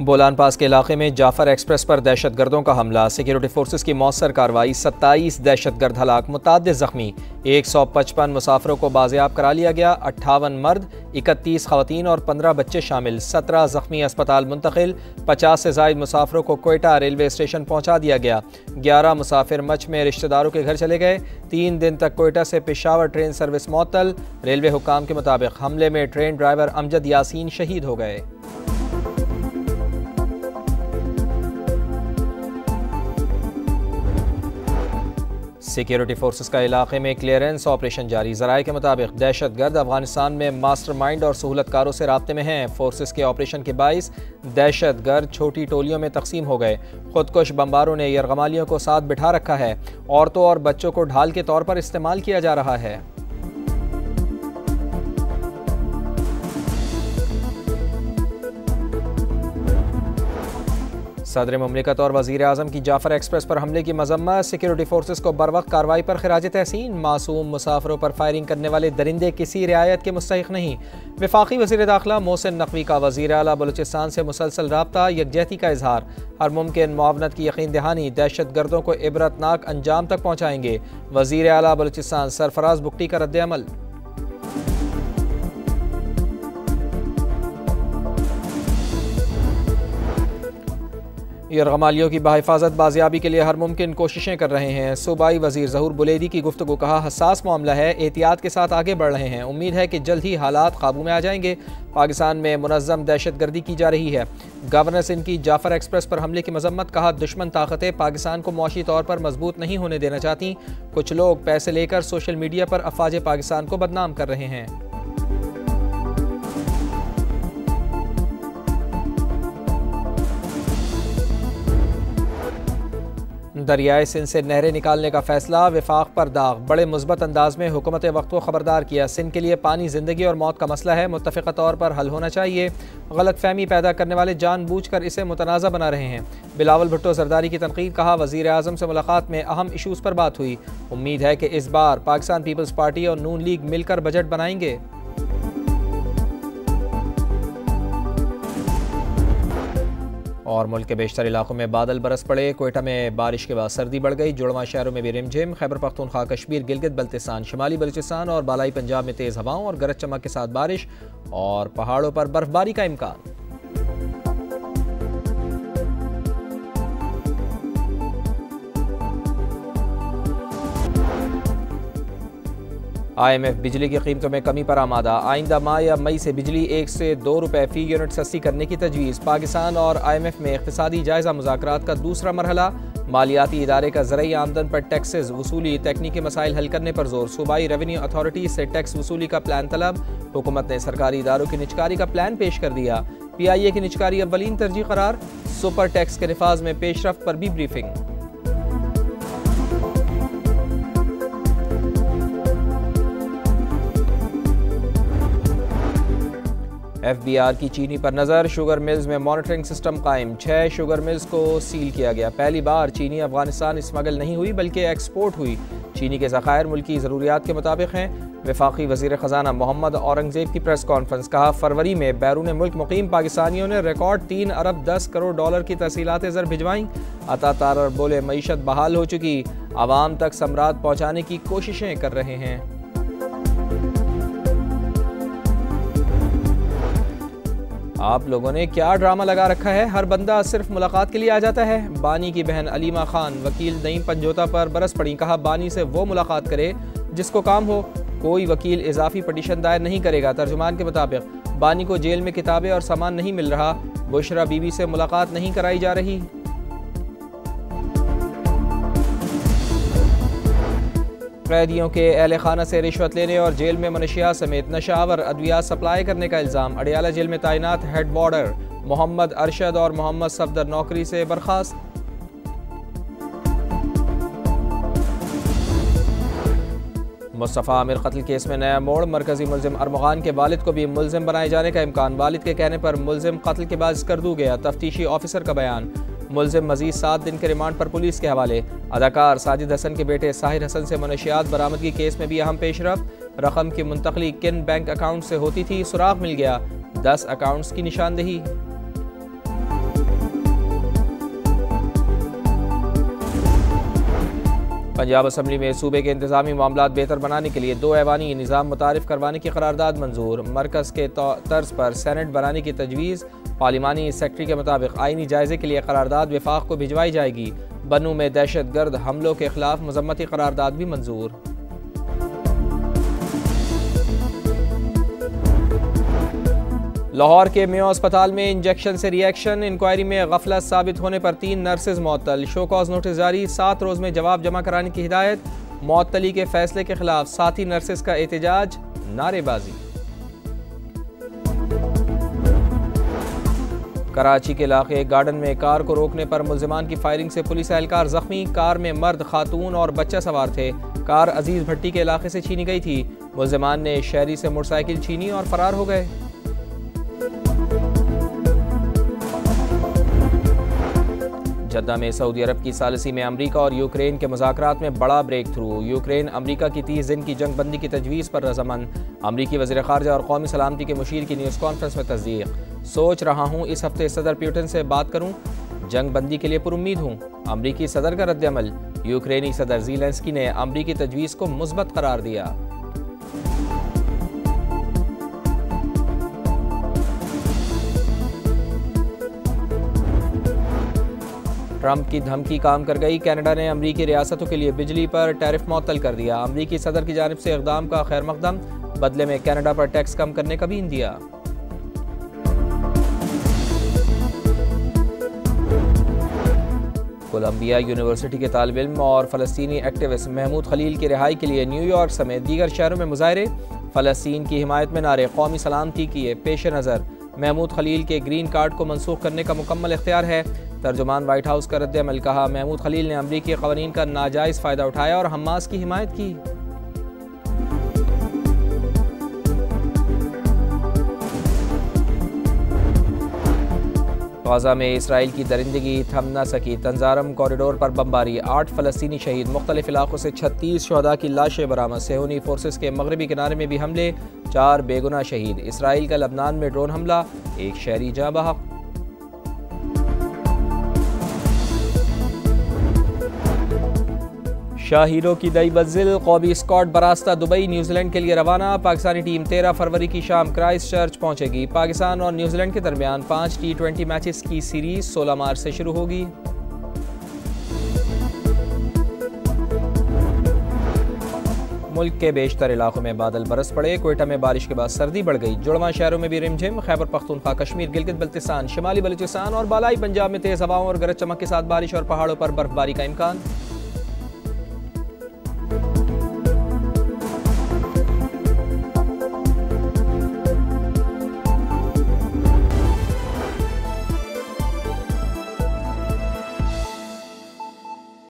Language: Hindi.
बोलान पास के इलाके में जाफर एक्सप्रेस पर दहशतगर्दों का हमला, सिक्योरिटी फोर्सेस की मौसर कार्रवाई, 27 दहशतगर्द हलाक, मुताद्दिद जख्मी, 155 मुसाफरों को बाजियाब करा लिया गया, 58 मर्द, 31 खवातीन और 15 बच्चे शामिल, 17 जख्मी अस्पताल मुंतकिल, 50 से ज़ायद मुसाफरों को कोयटा रेलवे स्टेशन पहुँचा दिया गया, 11 मुसाफिर मच में रिश्तेदारों के घर चले गए, 3 दिन तक कोयटा से पेशावर ट्रेन सर्विस मुअत्तल। रेलवे हुक्काम के मुताबिक हमले में ट्रेन ड्राइवर अमजद यासीन शहीद हो गए। सिक्योरिटी फोर्सेस का इलाके में क्लियरेंस ऑपरेशन जारी। ज़राए के मुताबिक दहशतगर्द अफगानिस्तान में मास्टरमाइंड और सहूलतकारों से राब्ते में हैं। फोर्सेस के ऑपरेशन के बाइस दहशतगर्द छोटी टोलियों में तकसीम हो गए। खुदकुश बमबारों ने यरगमालियों को साथ बिठा रखा है। औरतों और बच्चों को ढाल के तौर पर इस्तेमाल किया जा रहा है। सदर मुमलिकत और वज़ीर आज़म की जाफर एक्सप्रेस पर हमले की मज़म्मत, सिक्योरिटी फोर्सेस को बरवक्त कार्रवाई पर खिराज तहसीन। मासूम मुसाफरों पर फायरिंग करने वाले दरिंदे किसी रियायत के मुस्तहिक नहीं। वफाकी वज़ीर दाखिला मोहसिन नकवी का वज़ीर आला बलूचिस्तान से मुसलसल रब्ता, यकजहती का इजहार, हर मुमकिन मुआवनत की यकीन दहानी, दहशतगर्दों को इबरतनाक अंजाम तक पहुँचाएंगे। वज़ीर आला बलूचिस्तान सरफराज बुगटी का रद्द अमल। यरगमालियों की बाहिफाजत बाजियाबी के लिए हर मुमकिन कोशिशें कर रहे हैं। सूबाई वज़ीर ज़हूर बुलेदी की गुफ्तगू, कहा हसास मामला है, एहतियात के साथ आगे बढ़ रहे हैं। उम्मीद है कि जल्द ही हालात काबू में आ जाएंगे। पाकिस्तान में मुनज़्ज़म दहशतगर्दी की जा रही है। गवर्नर सिंध की जाफर एक्सप्रेस पर हमले की मजम्मत, कहा दुश्मन ताकतें पाकिस्तान को मुआशी तौर पर मजबूत नहीं होने देना चाहती। कुछ लोग पैसे लेकर सोशल मीडिया पर अफवाज पाकिस्तान को बदनाम कर रहे हैं। दरियाए सिंध से नहरें निकालने का फैसला, विफाक पर दाग, बड़े मुस्बत अंदाज में हुकूमत वक्त को खबरदार किया। सिंध के लिए पानी ज़िंदगी और मौत का मसला है, मुत्तफ़िक़ा तौर पर हल होना चाहिए। गलत फहमी पैदा करने वाले जानबूझकर इसे मुतनाज़ा बना रहे हैं। बिलावल भुट्टो जरदारी की तनकीद, कहा वज़ीर आज़म से मुलाकात में अहम इशूज़ पर बात हुई। उम्मीद है कि इस बार पाकिस्तान पीपल्स पार्टी और नून लीग मिलकर बजट बनाएंगे। और मुल्क के बेशतर इलाकों में बादल बरस पड़े। कोयटा में बारिश के बाद सर्दी बढ़ गई। जुड़वा शहरों में भी रिमझिम। खैबर पख्तूनख्वा, कश्मीर, गिलगित बल्तिस्तान, शिमाली बलूचिस्तान और बालाई पंजाब में तेज़ हवाओं और गरज चमक के साथ बारिश और पहाड़ों पर बर्फबारी का इम्कान। IMF बिजली की कीमतों में कमी पर आमादा। आइंदा माह या मई से बिजली 1 से 2 रुपये फ़ी यूनिट सस्ती करने की तजवीज़। पाकिस्तान और IMF में इक़्तिसादी जायज़ा मुज़ाकरात का दूसरा मरहला। मालियाती इदारे का ज़रई आमदन पर टैक्सेस वसूली, तकनीकी मसाइल हल करने पर जोर। सूबाई रेवेन्यू अथॉरिटी से टैक्स वसूली का प्लान तलब। हुकूमत ने सरकारी इदारों की निजकारी का प्लान पेश कर दिया। PIA की निजकारी अव्वलीन तरजीह करार। सुपर टैक्स के नफाज में पेशरफ्त पर भी ब्रीफिंग। FBR की चीनी पर नज़र। शुगर मिल्स में मॉनिटरिंग सिस्टम कायम। 6 शुगर मिल्स को सील किया गया। पहली बार चीनी अफगानिस्तान स्मगल नहीं हुई बल्कि एक्सपोर्ट हुई। चीनी के ज़खायर मुल्की ज़रूरियात के मुताबिक हैं। वफाकी वज़ीर ख़जाना मोहम्मद औरंगज़ेब की प्रेस कॉन्फ्रेंस, कहा फरवरी में बैरून मुल्क मुकीम पाकिस्तानियों ने रिकॉर्ड 3 अरब 10 करोड़ डॉलर की तहसीलात ज़र भिजवाईं। अता तारर बोले मईशत बहाल हो चुकी, आवाम तक समरात पहुँचाने की कोशिशें कर रहे हैं। आप लोगों ने क्या ड्रामा लगा रखा है, हर बंदा सिर्फ मुलाकात के लिए आ जाता है। बानी की बहन अलीमा खान वकील नईम पंजोता पर बरस पड़ी, कहा बानी से वो मुलाकात करे जिसको काम हो, कोई वकील इजाफी पटिशन दायर नहीं करेगा। तर्जुमान के मुताबिक बानी को जेल में किताबें और सामान नहीं मिल रहा। बुशरा बीबी से मुलाकात नहीं कराई जा रही। कैदियों के अहल खाना से रिश्वत लेने और जेल में मनशियात समेत नशावर अद्वियात सप्लाई करने का इल्ज़ाम। अडियाला जेल में तैनात हेड वार्डर मोहम्मद अरशद और मोहम्मद सफदर नौकरी से बर्खास्त। मुस्तफ़ा आमिर कत्ल केस में नया मोड़। मरकजी मुल्जिम अरमगान के वालिद को भी मुल्जिम बनाए जाने का इम्कान। वालिद के कहने पर मुल्जिम कत्ल के बाद स्कर्दू गया। तफ्तीशी ऑफिसर का बयान। मुल्जिम मजीद 7 दिन के रिमांड पर पुलिस के हवाले। अदाकार साजिद हसन के बेटे साहिर हसन से मनशियात बरामदगी केस में भी अहम पेशरफ। रकम की मुंतकली किन बैंक अकाउंट से होती थी, सुराग मिल गया। 10 अकाउंट्स की निशानदेही। पंजाब असम्बली में सूबे के इंतजामी मामलात बेहतर बनाने के लिए 2 ऐवानी निज़ाम मुतारिफ करवाने की करारदाद मंजूर। मरकज़ के तर्ज पर सेनेट बनाने की तजवीज़। पार्लिमानी सेक्रेटरी के मुताबिक आईनी जायजे के लिए करारदाद विफाक को भिजवाई जाएगी। बन्नू में दहशत गर्द हमलों के खिलाफ मजम्मती करारदाद भी मंजूर। लाहौर के मेयो अस्पताल में इंजेक्शन से रिएक्शन। इंक्वायरी में गफलत साबित होने पर 3 नर्सेज मअतल। शो कॉज नोटिस जारी। 7 रोज में जवाब जमा कराने की हिदायत। मअतली के फैसले के खिलाफ साथी नर्सेज का एहतजाज। नारेबाजी। कराची के इलाके गार्डन में कार को रोकने पर मुल्जिमान की फायरिंग से पुलिस एहलकार जख्मी। कार में मर्द, खातून और बच्चा सवार थे। कार अजीज भट्टी के इलाके से छीनी गई थी। मुल्जिमान ने शहरी से मोटरसाइकिल छीनी और फरार हो गए। जद्दा में सऊदी अरब की सालिसी में अमरीका और यूक्रेन के मुज़ाकरात में बड़ा ब्रेक थ्रू। यूक्रेन अमरीका की 30 दिन की जंग बंदी की तजवीज़ पर रज़ामंद। अमरीकी वज़ीर ख़ारजा और कौमी सलामती के मुशीर की न्यूज़ कॉन्फ्रेंस में तस्दीक। सोच रहा हूँ इस हफ्ते सदर पुतिन से बात करूँ, जंग बंदी के लिए पुरुम्मीद हूँ। अमरीकी सदर का रद्द-ए-अमल। यूक्रेनी सदर ज़ेलेंस्की ने अमरीकी तजवीज़ को मुस्बत करार दिया। ट्रंप की धमकी काम कर गई। कनाडा ने अमरीकी रियासतों के लिए बिजली पर टैरिफ मुअत्तल कर दिया। अमरीकी सदर की जानिब से इक़दाम का खैर मकदम। बदले में कनाडा पर टैक्स कम करने का भी इंदिया। कोलंबिया यूनिवर्सिटी के तालिब इल्म और फ़लस्तीनी एक्टिविस्ट महमूद खलील की रिहाई के लिए न्यूयॉर्क समेत दीगर शहरों में मुजाहरे। फ़लस्तीन की हिमायत में नारे, कौमी सलामती किए पेश नज़र महमूद खलील के ग्रीन कार्ड को मनसूख करने का मुकम्मल इख्तियार है। तर्जुमान वाइट हाउस का रद्द-ए-अमल। कहा, महमूद खलील ने अमरीकी क़वानीन का नाजायज़ फ़ायदा उठाया और हमास की हिमायत की। गाज़ा में इसराइल की दरिंदगी थम न सकी। तंजारम कॉरिडोर पर बमबारी। 8 फ़लस्तीनी शहीद। मुख्तलिफ इलाकों से 36 शुहदा की लाशें बरामद। सेहूनी फोर्सेस के मगरबी किनारे में भी हमले। 4 बेगुनाह शहीद। इसराइल का लबनान में ड्रोन हमला। 1 शहरी जाँ बहक। शाहीरों की दई मंजिल। कौमी स्क्वाड बरास्ता दुबई न्यूजीलैंड के लिए रवाना। पाकिस्तानी टीम 13 फरवरी की शाम क्राइस्ट चर्च पहुंचेगी। पाकिस्तान और न्यूजीलैंड के दरमियान 5 T20 मैचेस की सीरीज 16 मार्च से शुरू होगी। मुल्क के बेशतर इलाकों में बादल बरस पड़े। कोयटा में बारिश के बाद सर्दी बढ़ गई। जुड़वा शहरों में भी रिमझिम। खैबर पख्तूनख्वा, कश्मीर, गिलगित बल्तिस्तान, शिमाली बलूचिस्तान और बालाई पंजाब में तेज हवाओं और गरज चमक के साथ बारिश और पहाड़ों पर बर्फबारी का इम्कान।